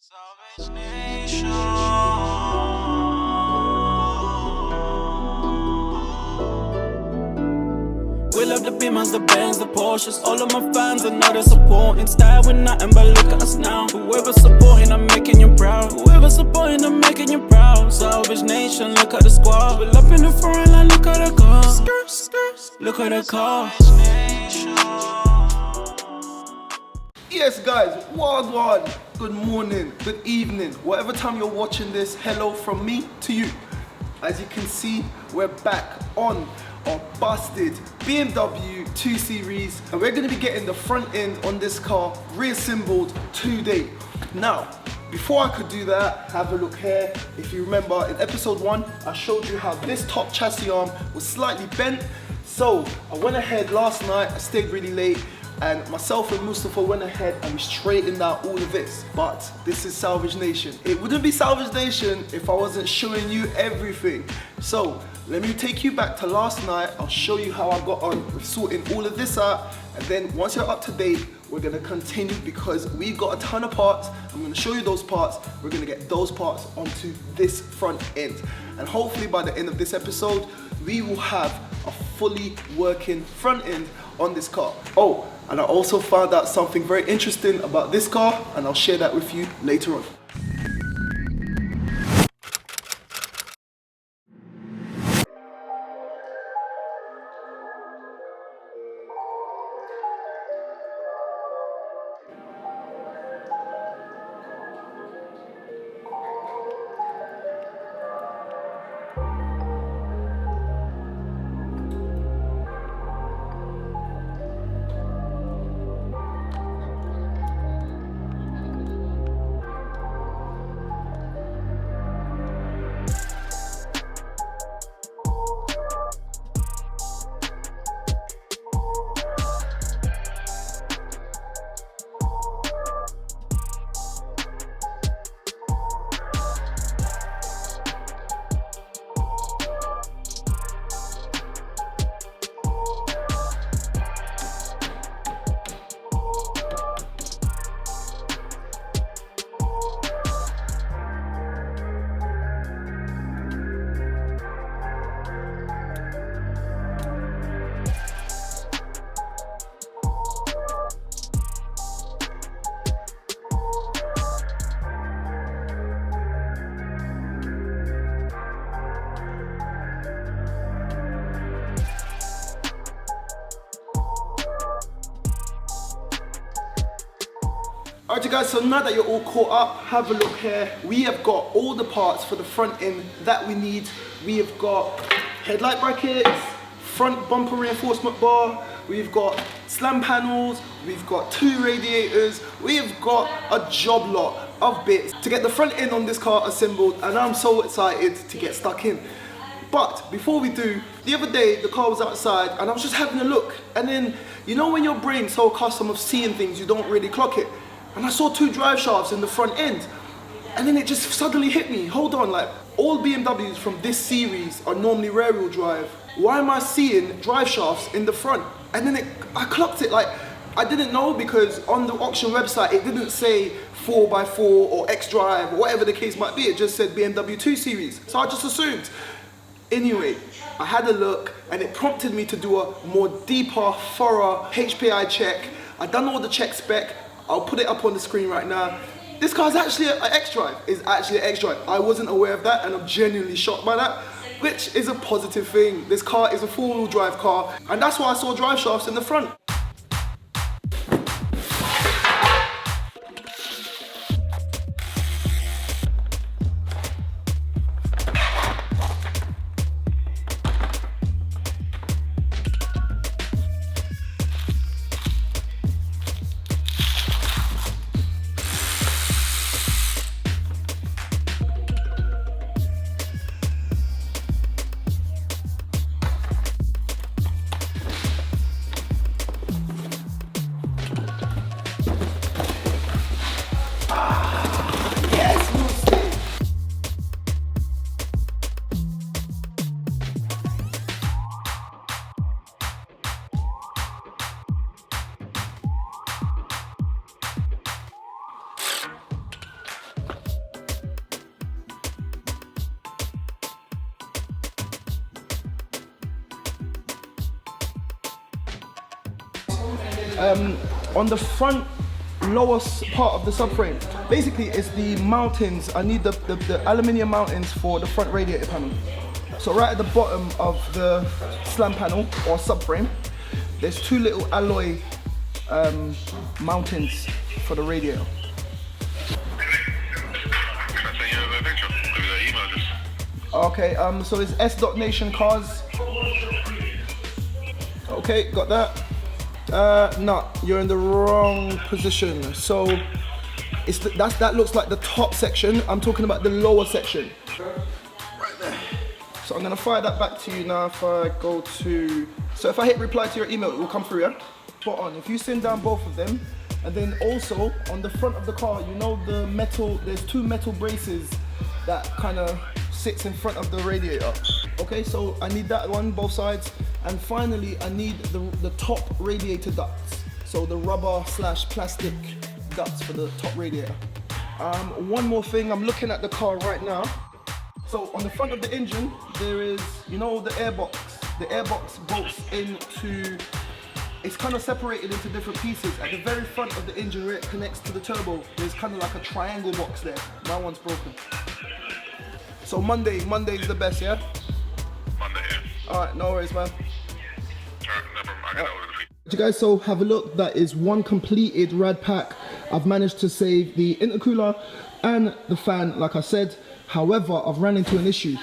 Salvage Nation. We love the Beamers, the Benz, the Porsches. All of my fans, I know they're supporting. Style with nothing but look at us now. Whoever's supporting, I'm making you proud. Whoever's supporting, I'm making you proud. Salvage Nation, look at the squad. We're up in the foreign line, look at the car. Look at the car. Yes guys, wagwan, good morning, good evening, whatever time you're watching this, hello from me to you. As you can see, we're back on our busted BMW 2 Series and we're going to be getting the front end on this car reassembled today. Now, before I could do that, have a look here. If you remember in episode 1, I showed you how this top chassis arm was slightly bent. So I went ahead last night, I stayed really late, and myself and Mustafa went ahead and we straightened out all of this. But this is Salvage Nation. It wouldn't be Salvage Nation if I wasn't showing you everything. So let me take you back to last night. I'll show you how I got on with sorting all of this out. And then once you're up to date, we're gonna continue because we've got a ton of parts. I'm gonna show you those parts. We're gonna get those parts onto this front end. And hopefully by the end of this episode, we will have a fully working front end on this car. Oh, and I also found out something very interesting about this car, and I'll share that with you later on. Alright you guys, so now that you're all caught up, have a look here. We have got all the parts for the front end that we need. We have got headlight brackets, front bumper reinforcement bar, we've got slam panels, we've got 2 radiators, we've got a job lot of bits to get the front end on this car assembled, and I'm so excited to get stuck in. But before we do, the other day the car was outside and I was just having a look, and then you know when your brain's so accustomed of seeing things you don't really clock it. And I saw 2 drive shafts in the front end. And then it just suddenly hit me, hold on, like all BMWs from this series are normally rear wheel drive. Why am I seeing drive shafts in the front? And then I clocked it, like I didn't know because on the auction website it didn't say 4x4 or X-Drive or whatever the case might be, it just said BMW 2 Series. So I just assumed. Anyway, I had a look and it prompted me to do a more deeper, thorough HPI check. I done all the check spec. I'll put it up on the screen right now. This car is actually an X-Drive. It's actually an X-Drive. I wasn't aware of that and I'm genuinely shocked by that, which is a positive thing. This car is a 4-wheel drive car and that's why I saw drive shafts in the front. On the front lowest part of the subframe, basically it's the mountings. I need the aluminium mountings for the front radiator panel. So right at the bottom of the slam panel or subframe, there's two little alloy mountings for the radiator. Okay, so it's s.nation cars. Okay, got that. No, you're in the wrong position. So that looks like the top section. I'm talking about the lower section. Right there. So I'm gonna fire that back to you now. If I go to, so if I hit reply to your email, it will come through, yeah? Spot on. If you send down both of them, and then also on the front of the car, you know the metal, there's two metal braces that kind of sits in front of the radiator. Okay, so I need that one, both sides. And finally, I need the top radiator ducts. So the rubber / plastic ducts for the top radiator. One more thing, I'm looking at the car right now. So on the front of the engine, there is, you know, the airbox. The airbox bolts into, it's kind of separated into different pieces. At the very front of the engine where it connects to the turbo, there's kind of like a triangle box there. My one's broken. So Monday is the best, yeah? Monday, yeah. Alright, no worries, man. Alright, no problem. I got over the feet. You guys, so have a look. That is one completed rad pack. I've managed to save the intercooler and the fan, like I said. However, I've ran into an issue.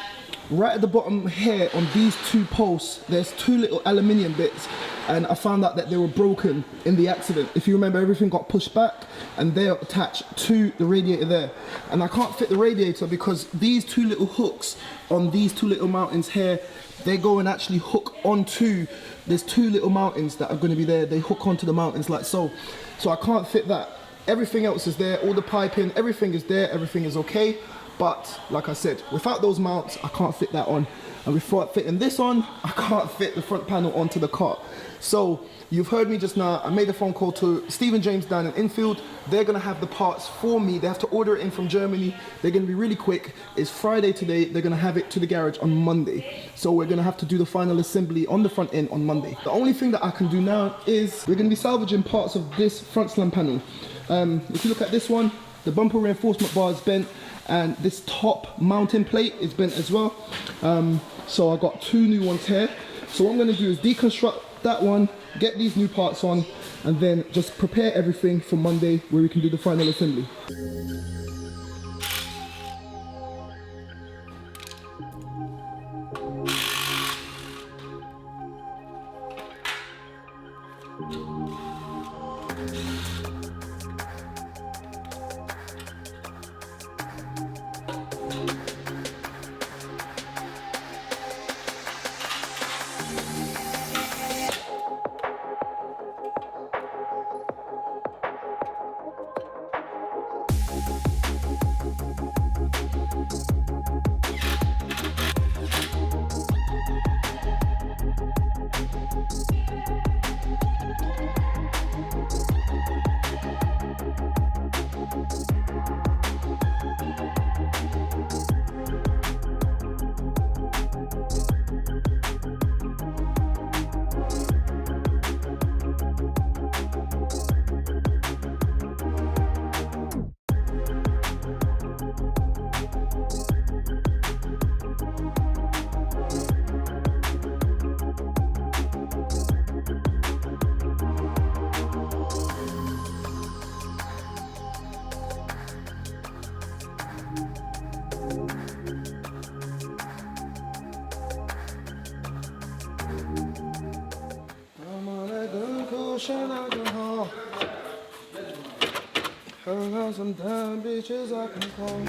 Right at the bottom here on these two posts, there's two little aluminium bits, and I found out that they were broken in the accident. If you remember, everything got pushed back and they're attached to the radiator there. And I can't fit the radiator because these two little hooks on these two little mountings here, they go and actually hook onto, there's two little mountings that are going to be there. They hook onto the mountings like so. So I can't fit that. Everything else is there, all the piping, everything is there, everything is okay. But like I said, without those mounts, I can't fit that on. And without fitting this on, I can't fit the front panel onto the car. So you've heard me just now. I made a phone call to Stephen James down in Infield. They're gonna have the parts for me. They have to order it in from Germany. They're gonna be really quick. It's Friday today. They're gonna have it to the garage on Monday. So we're gonna have to do the final assembly on the front end on Monday. The only thing that I can do now is we're gonna be salvaging parts of this front slam panel. If you look at this one, the bumper reinforcement bar is bent, and this top mounting plate is bent as well. So I got two new ones here. So what I'm gonna do is deconstruct that one, get these new parts on, and then just prepare everything for Monday where we can do the final assembly. Some damn bitches I can call.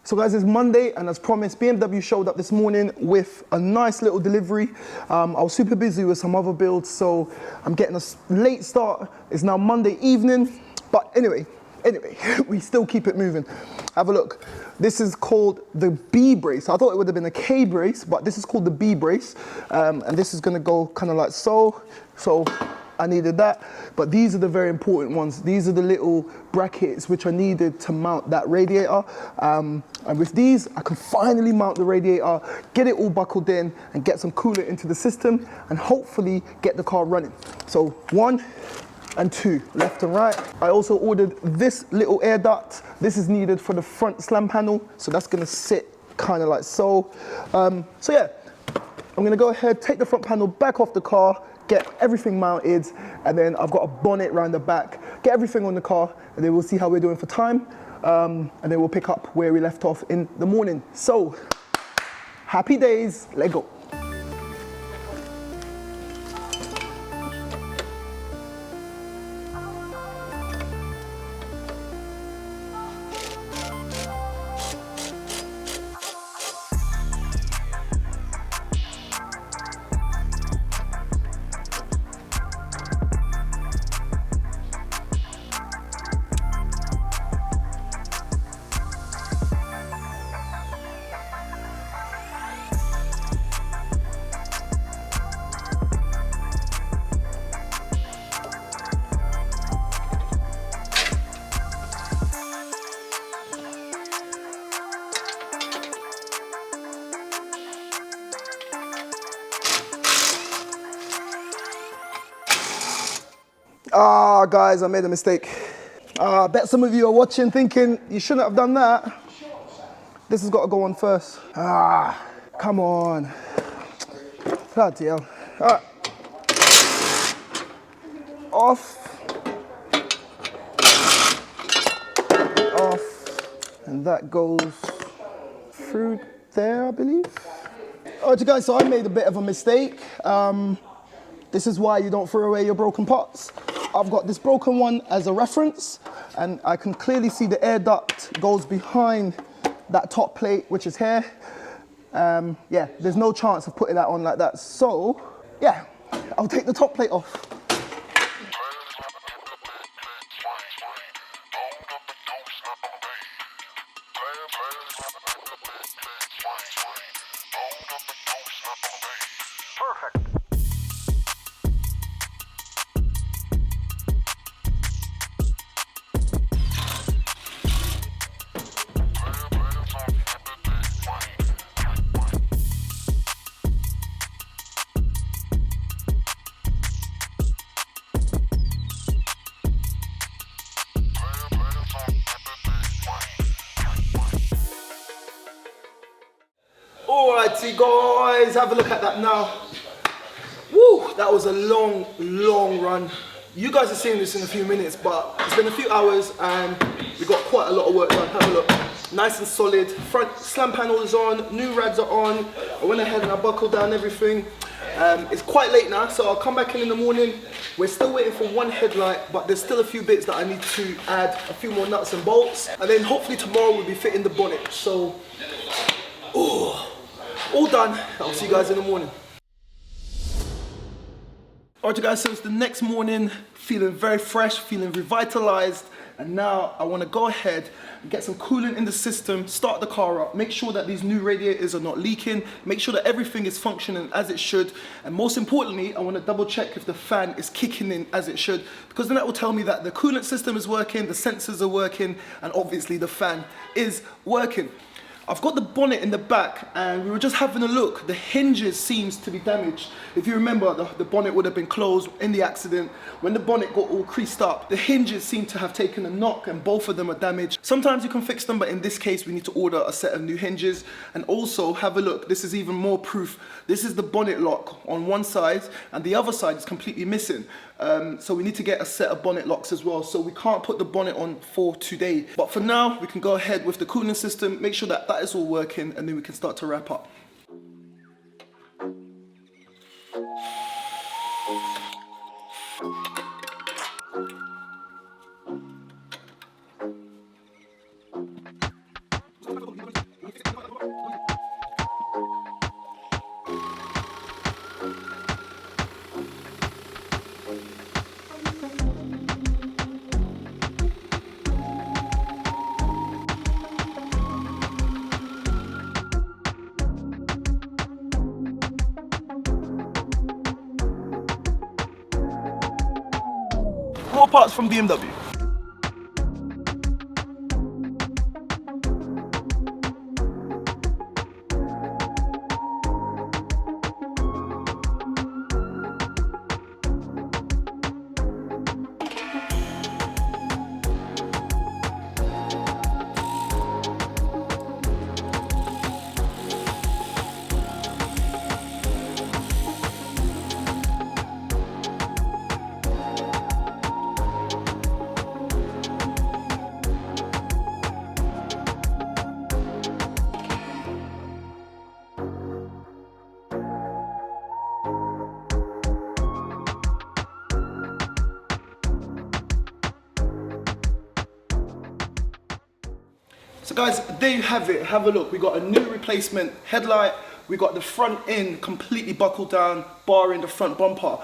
So guys, it's Monday, and as promised, BMW showed up this morning with a nice little delivery. I was super busy with some other builds, so I'm getting a late start. It's now Monday evening, but anyway, Anyway, we still keep it moving. Have a look. This is called the B brace. I thought it would have been a K brace, but this is called the B brace. And this is gonna go kind of like so. So I needed that. But these are the very important ones. These are the little brackets which are needed to mount that radiator. And with these, I can finally mount the radiator, get it all buckled in, and get some coolant into the system, and hopefully get the car running. So 1 and 2, left and right. I also ordered this little air duct. This is needed for the front slam panel, so that's gonna sit kind of like so. So yeah, I'm gonna go ahead, take the front panel back off the car, get everything mounted, and then I've got a bonnet around the back, get everything on the car, and then we'll see how we're doing for time, and then we'll pick up where we left off in the morning. So, happy days, let's go. Ah, guys, I made a mistake. I bet some of you are watching thinking, you shouldn't have done that. This has got to go on first. Ah, come on. Bloody hell. All right. Off. Off. And that goes through there, I believe. All right, you guys, so I made a bit of a mistake. This is why you don't throw away your broken parts. I've got this broken one as a reference, and I can clearly see the air duct goes behind that top plate, which is here. Yeah, there's no chance of putting that on like that. So, yeah, I'll take the top plate off. Perfect. Alrighty guys, have a look at that now. Woo, that was a long, long run. You guys are seeing this in a few minutes, but it's been a few hours and we got quite a lot of work done. Have a look. Nice and solid. Front slam panel is on, new rads are on. I went ahead and I buckled down everything. It's quite late now, so I'll come back in the morning. We're still waiting for one headlight, but there's still a few bits that I need to add, a few more nuts and bolts. And then hopefully tomorrow we'll be fitting the bonnet. So, all done. I'll see you guys in the morning. Alright guys, so it's the next morning, feeling very fresh, feeling revitalized, and now I want to go ahead and get some coolant in the system, start the car up, make sure that these new radiators are not leaking, make sure that everything is functioning as it should, and most importantly, I want to double check if the fan is kicking in as it should, because then that will tell me that the coolant system is working, the sensors are working, and obviously the fan is working. I've got the bonnet in the back and we were just having a look. The hinges seems to be damaged. If you remember, the bonnet would have been closed in the accident. When the bonnet got all creased up, the hinges seem to have taken a knock and both of them are damaged. Sometimes you can fix them, but in this case, we need to order a set of new hinges. And also, have a look, this is even more proof. This is the bonnet lock on one side and the other side is completely missing. So we need to get a set of bonnet locks as well. So we can't put the bonnet on for today. But for now, we can go ahead with the cooling system, make sure that that is all working, and then we can start to wrap up. core parts from BMW. So guys, there you have it. Have a look. We got a new replacement headlight. We got the front end completely buckled down, barring the front bumper.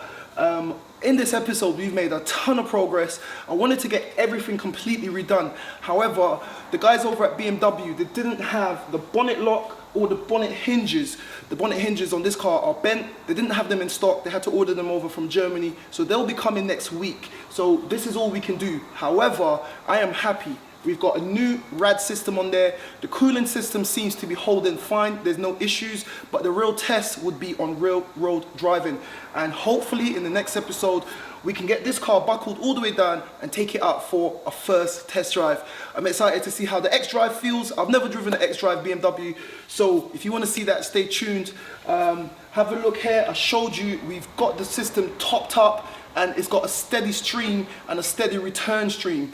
In this episode, we've made a ton of progress. I wanted to get everything completely redone. However, the guys over at BMW, they didn't have the bonnet lock or the bonnet hinges. The bonnet hinges on this car are bent. They didn't have them in stock. They had to order them over from Germany. So they'll be coming next week. So this is all we can do. However, I am happy. We've got a new rad system on there. The cooling system seems to be holding fine. There's no issues, but the real test would be on real road driving. And hopefully in the next episode, we can get this car buckled all the way down and take it out for a first test drive. I'm excited to see how the X-Drive feels. I've never driven an X-Drive BMW, so if you want to see that, stay tuned. Have a look here. I showed you, we've got the system topped up, and it's got a steady stream and a steady return stream.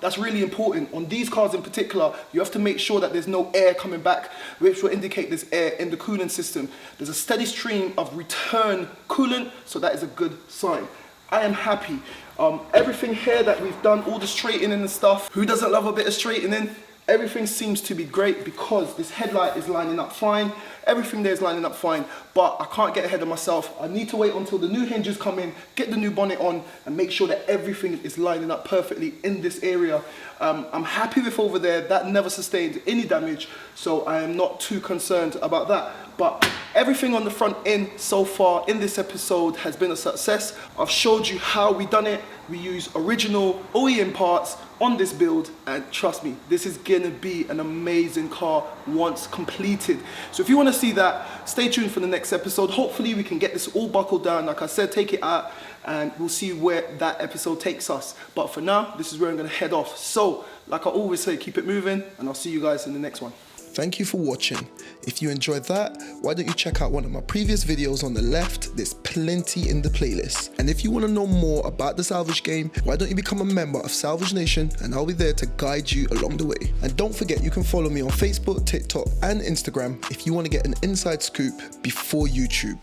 That's really important. On these cars in particular, you have to make sure that there's no air coming back, which will indicate there's air in the cooling system. There's a steady stream of return coolant, so that is a good sign. I am happy. Everything here that we've done, all the straightening and stuff, who doesn't love a bit of straightening? Everything seems to be great because this headlight is lining up fine. Everything there is lining up fine, but I can't get ahead of myself. I need to wait until the new hinges come in, get the new bonnet on, and make sure that everything is lining up perfectly in this area. I'm happy with over there. That never sustained any damage, so I am not too concerned about that. But everything on the front end so far in this episode has been a success. I've showed you how we done it. We use original OEM parts on this build, and trust me, this is gonna be an amazing car once completed. So if you wanna see that, stay tuned for the next episode. Hopefully we can get this all buckled down, like I said, take it out, and we'll see where that episode takes us. But for now, this is where I'm gonna head off. So, like I always say, keep it moving, and I'll see you guys in the next one. Thank you for watching. If you enjoyed that, why don't you check out one of my previous videos on the left? There's plenty in the playlist. And if you want to know more about the Salvage game, why don't you become a member of Salvage Nation, and I'll be there to guide you along the way. And don't forget, you can follow me on Facebook, TikTok and Instagram if you want to get an inside scoop before YouTube.